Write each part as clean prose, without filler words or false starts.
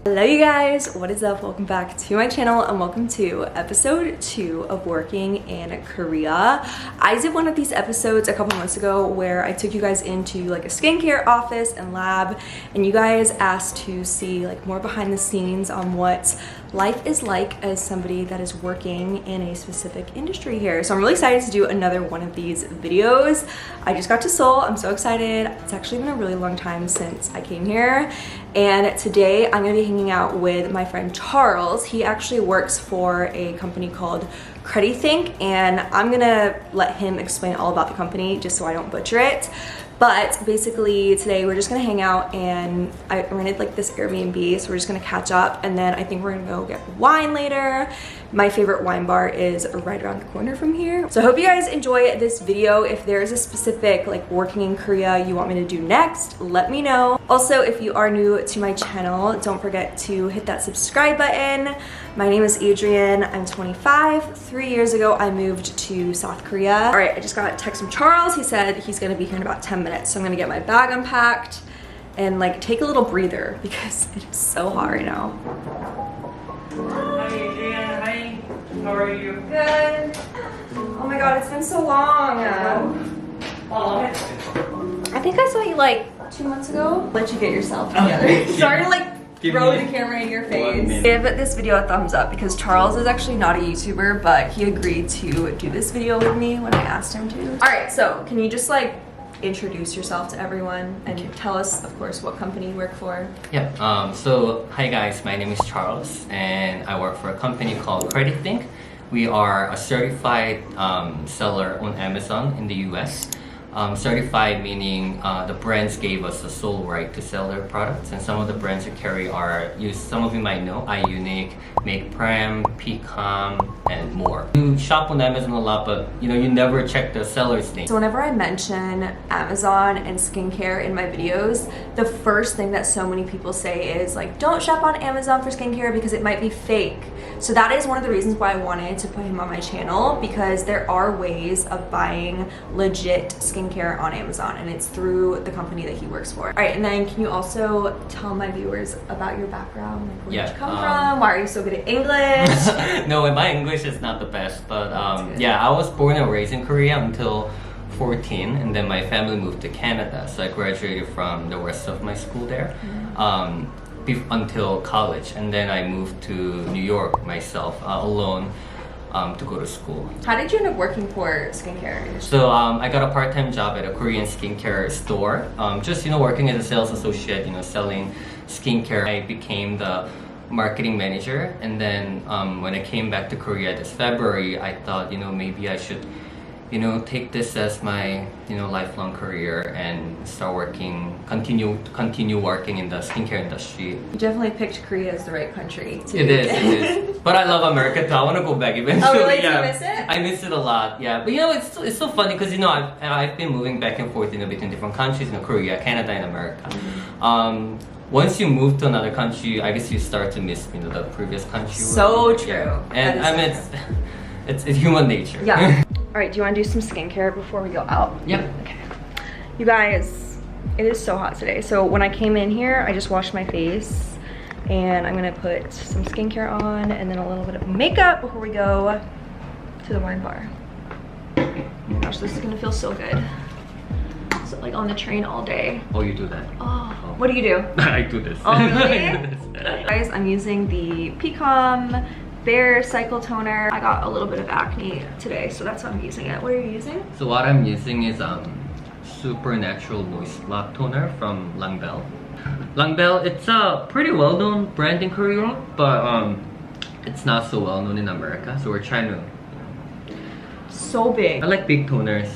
Hello you guys, what is up? Welcome back to my channel and welcome to episode 2 of working in Korea. I did one of these episodes a couple months ago where I took you guys into like a skincare office and lab, and you guys asked to see like more behind the scenes on what life is like as somebody that is working in a specific industry here. So I'm really excited to do another one of these videos. I just got to Seoul, I'm so excited. It's actually been a really long time since I came here. And today I'm gonna be hanging out with my friend Charles. He actually works for a company called CrediThink, and I'm gonna let him explain all about the company just so I don't butcher it. But basically today we're just gonna hang out, and I rented like this Airbnb, so we're just gonna catch up, and then I think we're gonna go get wine later. My favorite wine bar is right around the corner from here. So I hope you guys enjoy this video. If there's a specific like working in Korea you want me to do next, let me know. Also, if you are new to my channel, don't forget to hit that subscribe button. My name is Adrienne, I'm 25. 3 years ago I moved to South Korea. All right, I just got a text from Charles. He said he's gonna be here in about 10 minutes. So I'm gonna get my bag unpacked and like take a little breather because it is so hot right now. Hi Adrienne, hi. How are you? Good. Oh my god, it's been so long. I think I saw you like 2 months ago. Let you get yourself together. Sorry to like throw the camera in your face. Give this video a thumbs up because Charles is actually not a YouTuber, but he agreed to do this video with me when I asked him to. All right, so can you just like introduce yourself to everyone and tell us, of course, what company you work for? Yeah, so hi guys, my name is Charles and I work for a company called CrediThink. We are a certified seller on Amazon in the US. Certified meaning the brands gave us the sole right to sell their products, and some of the brands we carry are, some of you might know, IUNIK, P.CALM, and more. You shop on Amazon a lot, but you never check the seller's name. So whenever I mention Amazon and skincare in my videos, the first thing that so many people say is like, don't shop on Amazon for skincare because it might be fake. So that is one of the reasons why I wanted to put him on my channel, because there are ways of buying legit skincare on Amazon, and it's through the company that he works for. All right, and then can you also tell my viewers about your background? Like, where did you come from? Why are you so good at English? No, my English is not the best, but yeah, I was born and raised in Korea until 14, and then my family moved to Canada, so I graduated from the rest of my school there. Until college, and then I moved to New York myself alone to go to school. How did you end up working for skincare? So I got a part-time job at a Korean skincare store, just working as a sales associate, selling skincare. I became the marketing manager, and then when I came back to Korea this February, I thought maybe I should take this as my lifelong career and start working, continue working in the skincare industry. You definitely picked Korea as the right country. It is. But I love America too. I want to go back eventually. Oh really? Yeah. Do you miss it? I miss it a lot. Yeah, but it's so funny because I've been moving back and forth between different countries, Korea, Canada, and America. Once you move to another country, I guess you start to miss the previous country. So true. Yeah. And I mean it's human nature. Yeah. All right, do you want to do some skincare before we go out? Yep. Okay. You guys, it is so hot today. So when I came in here, I just washed my face, and I'm gonna put some skincare on and then a little bit of makeup before we go to the wine bar. Oh my gosh, this is gonna feel so good. So like on the train all day. Oh, you do that? Oh. What do you do? I do this. Oh really? I do this. Guys, I'm using the P.CALM Bare Cycle Toner. I got a little bit of acne today, so that's why I'm using it. What are you using? So what I'm using is Supernatural Moist Lock Toner from LANBELLE. LANBELLE, it's a pretty well-known brand in Korea, but it's not so well-known in America, so we're trying to... So big. I like big toners,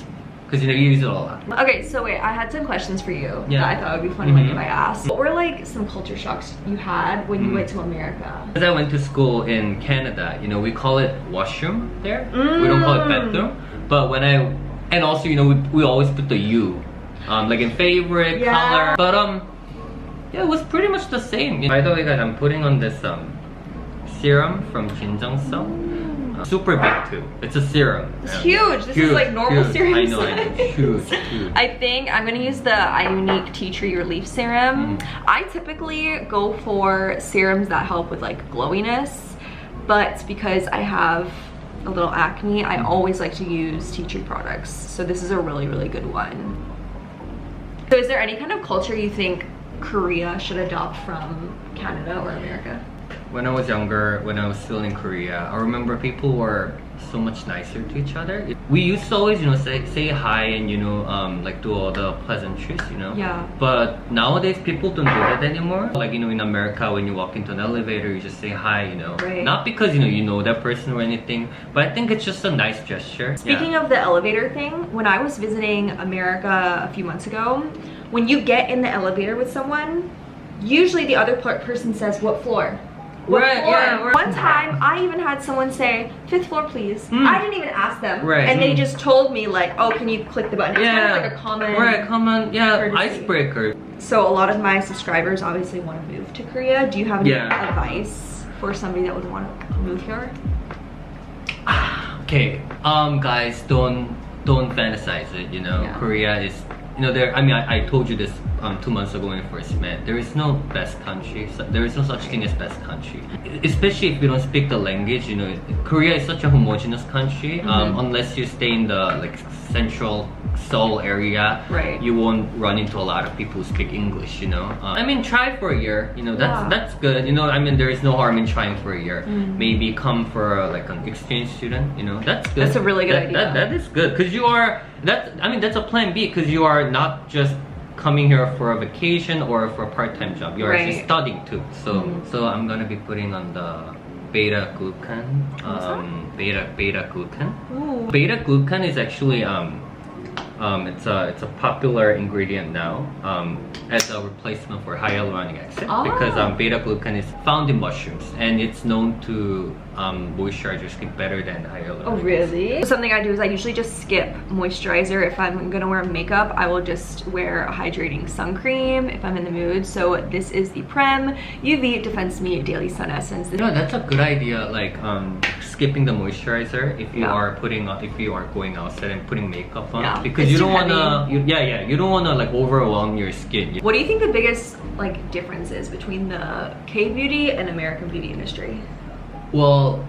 because you use it a lot. Okay, so wait, I had some questions for you that I thought would be funny if I asked. What were like some culture shocks you had when you went to America? Because I went to school in Canada, we call it washroom there. We don't call it bathroom. But and also, we always put the U, like in favorite, color. But yeah, it was pretty much the same. By the way guys, I'm putting on this serum from JUNG. Super big too. It's a serum. It's huge. This is like normal serum I know, size. huge. I think I'm gonna use the IUNIK Tea Tree Relief Serum. I typically go for serums that help with like glowiness, but because I have a little acne, I always like to use tea tree products. So this is a really, really good one. So is there any kind of culture you think Korea should adopt from Canada or America? When I was younger, when I was still in Korea, I remember people were so much nicer to each other. We used to always, say hi and, like do all the pleasantries, Yeah. But nowadays, people don't do that anymore. Like, in America, when you walk into an elevator, you just say hi, Right. Not because, you know that person or anything, but I think it's just a nice gesture. Speaking of the elevator thing, when I was visiting America a few months ago, when you get in the elevator with someone, usually the other person says, what floor? Right, yeah, right. One time, I even had someone say, 5th floor, please. I didn't even ask them. Right. And they just told me, like, oh, can you click the button? It's kind of like a common... Right, common, courtesy. icebreaker. So a lot of my subscribers obviously want to move to Korea. Do you have any advice for somebody that would want to move here? Okay, guys, don't fantasize it, Korea is, I told you this 2 months ago when we first met. There is no best country. There is no such thing as best country. Especially if you don't speak the language, Korea is such a homogeneous country. Unless you stay in the central Seoul area, right, you won't run into a lot of people who speak English, try for a year, that's good, there is no harm in trying for a year. Maybe come for an exchange student, that's good. That's a really good idea. That is good, because that's a plan B, because you are not just coming here for a vacation or for a part-time job. You're actually studying too. So I'm gonna be putting on the beta glucan. Beta glucan. Ooh. Beta glucan is actually it's a popular ingredient now as a replacement for hyaluronic acid, because beta glucan is found in mushrooms and it's known to moisturize your skin better than hyaluronic acid. Oh, really? Something I do is I usually just skip moisturizer. If I'm gonna wear makeup, I will just wear a hydrating sun cream if I'm in the mood. So this is the Prem UV Defense Me Daily Sun Essence. That's a good idea, skipping the moisturizer if you are going outside and putting makeup on, because you don't wanna you don't wanna overwhelm your skin. What do you think the biggest difference is between the K-beauty and American beauty industry? Well,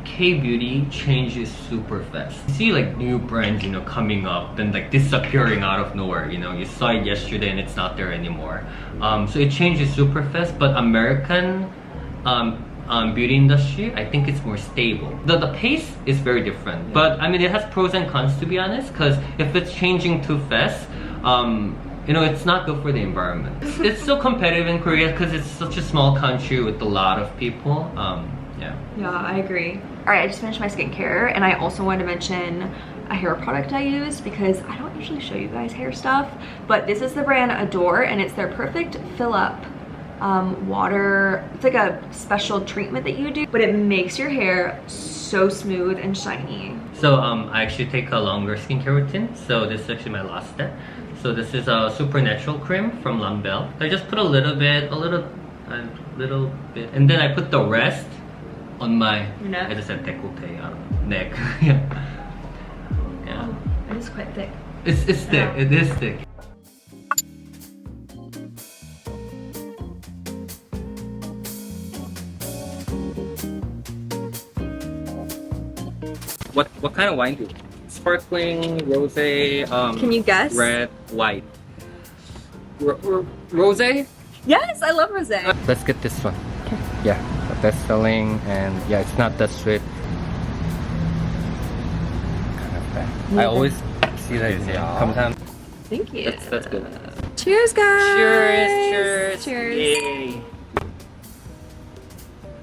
K-beauty changes super fast. You see new brands, coming up, then disappearing out of nowhere. You saw it yesterday and it's not there anymore. So it changes super fast. But American beauty industry, I think it's more stable. The pace is very different. But it has pros and cons, to be honest. Because if it's changing too fast, it's not good for the environment. It's so competitive in Korea because it's such a small country with a lot of people. Yeah, I agree. All right, I just finished my skincare, and I also wanted to mention a hair product I use because I don't usually show you guys hair stuff, but this is the brand LADOR, and it's their perfect fill up water. It's like a special treatment that you do, but it makes your hair so smooth and shiny. So I actually take a longer skincare routine. So this is actually my last step. So this is a supernatural cream from LANBELLE. I just put a little bit, and then I put the rest on my neck. I just said décolleté, neck. Yeah. Oh, it is quite thick. It's thick. It is thick. What kind of wine do you? Sparkling, rosé, Can you guess? red, white. Rosé? Yes, I love rosé. Let's get this one. Okay. Yeah, the best selling, and it's not that sweet. Kind of bad. I always see that in here. 감사합니다. Thank you. That's good. Cheers, guys. Cheers. Cheers. Yay.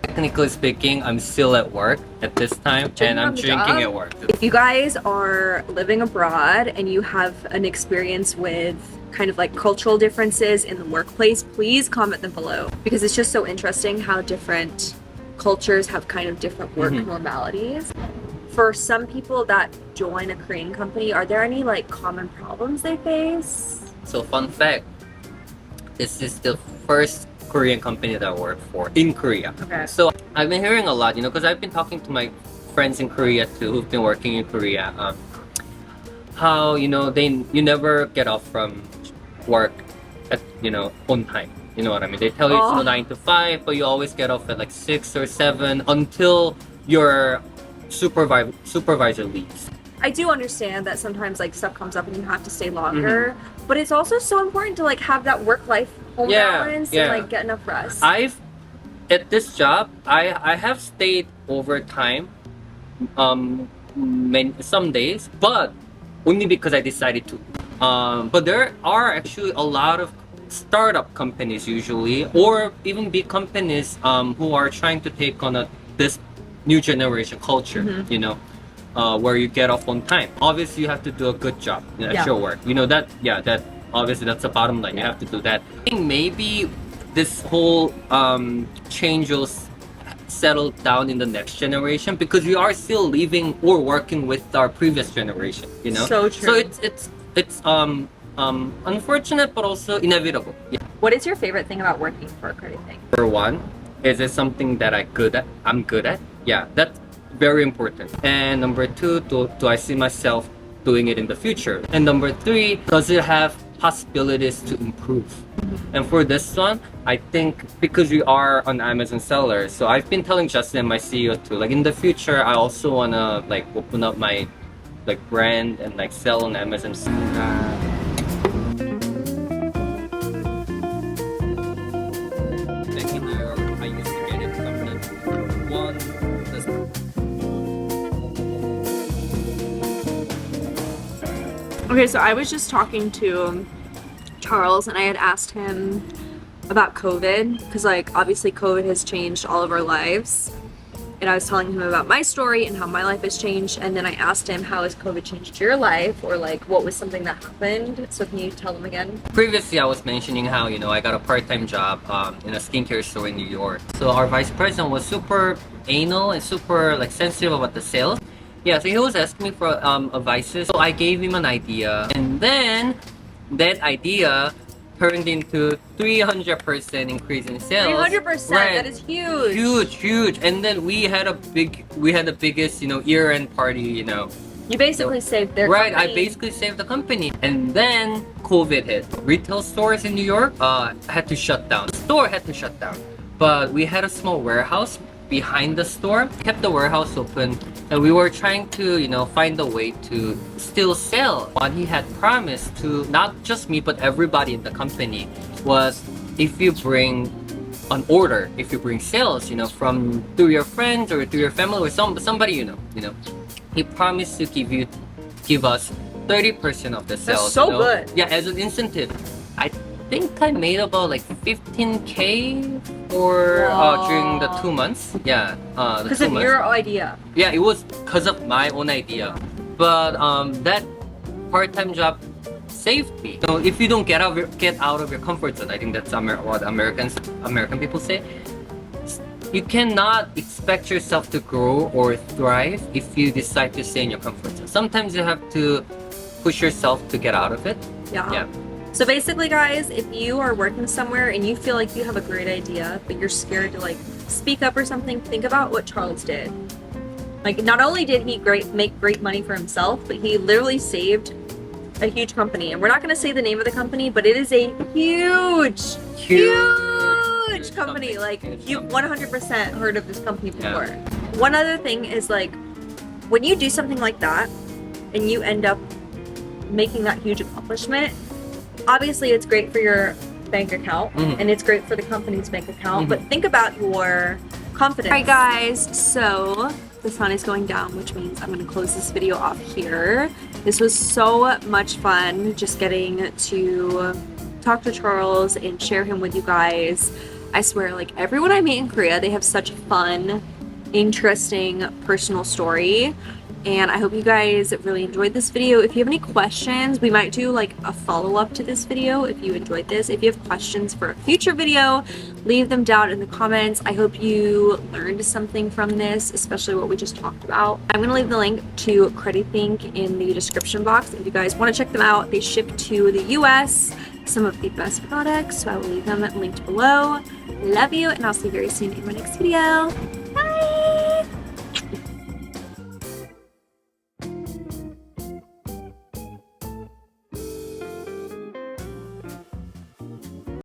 Technically speaking, I'm still at work at this time, and I'm drinking at work. If you guys are living abroad and you have an experience with kind of cultural differences in the workplace, please comment them below, because it's just so interesting how different cultures have kind of different work normalities. For some people that join a Korean company, are there any common problems they face? So fun fact, this is the first Korean company that I work for in Korea. Okay. So I've been hearing a lot, you know, because I've been talking to my friends in Korea too, who've been working in Korea. How, you know, you never get off from work at, you know, on time. You know what I mean? They tell you it's 9 to 5, but you always get off at like 6 or 7 until your supervisor leaves. I do understand that sometimes like stuff comes up and you have to stay longer, but it's also so important to like have that work-life home balance and like get enough rest. At this job, I have stayed overtime some days, but only because I decided to. But there are actually a lot of startup companies usually, or even big companies who are trying to take on this new generation culture, you know, where you get off on time. Obviously, you have to do a good job at your work. You know that, that obviously that's the bottom line. You have to do that. I think maybe this whole change will settle down in the next generation, because we are still living or working with our previous generation, you know. So true. So it's unfortunate, but also inevitable. Yeah. What is your favorite thing about working for CrediThink? Number one, is it something that I'm good at? Yeah, that's very important. And number two, do I see myself doing it in the future? And number three, does it have possibilities to improve? And for this one, I think because we are an Amazon seller, so I've been telling Justin, my CEO, too, like in the future, I also wanna like open up my like brand and like sell on Amazon. Back in New York, I used to get it from the one. Okay, so I was just talking to Charles and I had asked him about COVID, because like obviously COVID has changed all of our lives, and I was telling him about my story and how my life has changed, and then I asked him, how has COVID changed your life, or like what was something that happened? So can you tell them again? Previously I was mentioning how, you know, I got a part-time job in a skincare store in New York. So our vice president was super anal and super like sensitive about the sales. Yeah, so he was asking me for advices. So I gave him an idea, and then that idea turned into 300% increase in sales. 300%, right. That is huge. Huge. And then we had the biggest, you know, year-end party, you know. You basically saved their company. company. I basically saved the company. And then COVID hit. Retail stores in New York had to shut down. The store had to shut down. But we had a small warehouse behind the store, kept the warehouse open, and we were trying to, you know, find a way to still sell. What he had promised to not just me but everybody in the company was, if you bring an order, if you bring sales, you know, from through your friends or through your family or somebody you know, he promised to give us 30% of the sales. That's so you know? good. Yeah, as an incentive. I think I made about like 15K for during the 2 months. Yeah, because of your idea. Yeah, it was because of my own idea. But that part-time job saved me. So if you don't get out of your comfort zone, I think that's what American people say. You cannot expect yourself to grow or thrive if you decide to stay in your comfort zone. Sometimes you have to push yourself to get out of it. Yeah. So basically, guys, if you are working somewhere and you feel like you have a great idea, but you're scared to like speak up or something, think about what Charles did. Like, not only did he make great money for himself, but he literally saved a huge company. And we're not going to say the name of the company, but it is a huge company. Like, you've 100% heard of this company before. Yeah. One other thing is, like, when you do something like that and you end up making that huge accomplishment, obviously it's great for your bank account and it's great for the company's bank account, but think about your confidence. Alright guys, so the sun is going down, which means I'm going to close this video off here. This was so much fun just getting to talk to Charles and share him with you guys. I swear, like, everyone I meet in Korea, they have such a fun, interesting personal story. And I hope you guys really enjoyed this video. If you have any questions, we might do like a follow-up to this video if you enjoyed this. If you have questions for a future video, leave them down in the comments. I hope you learned something from this, especially what we just talked about. I'm gonna leave the link to CrediThink in the description box if you guys want to check them out. They ship to the US, some of the best products, so I will leave them linked below. Love you, and I'll see you very soon in my next video.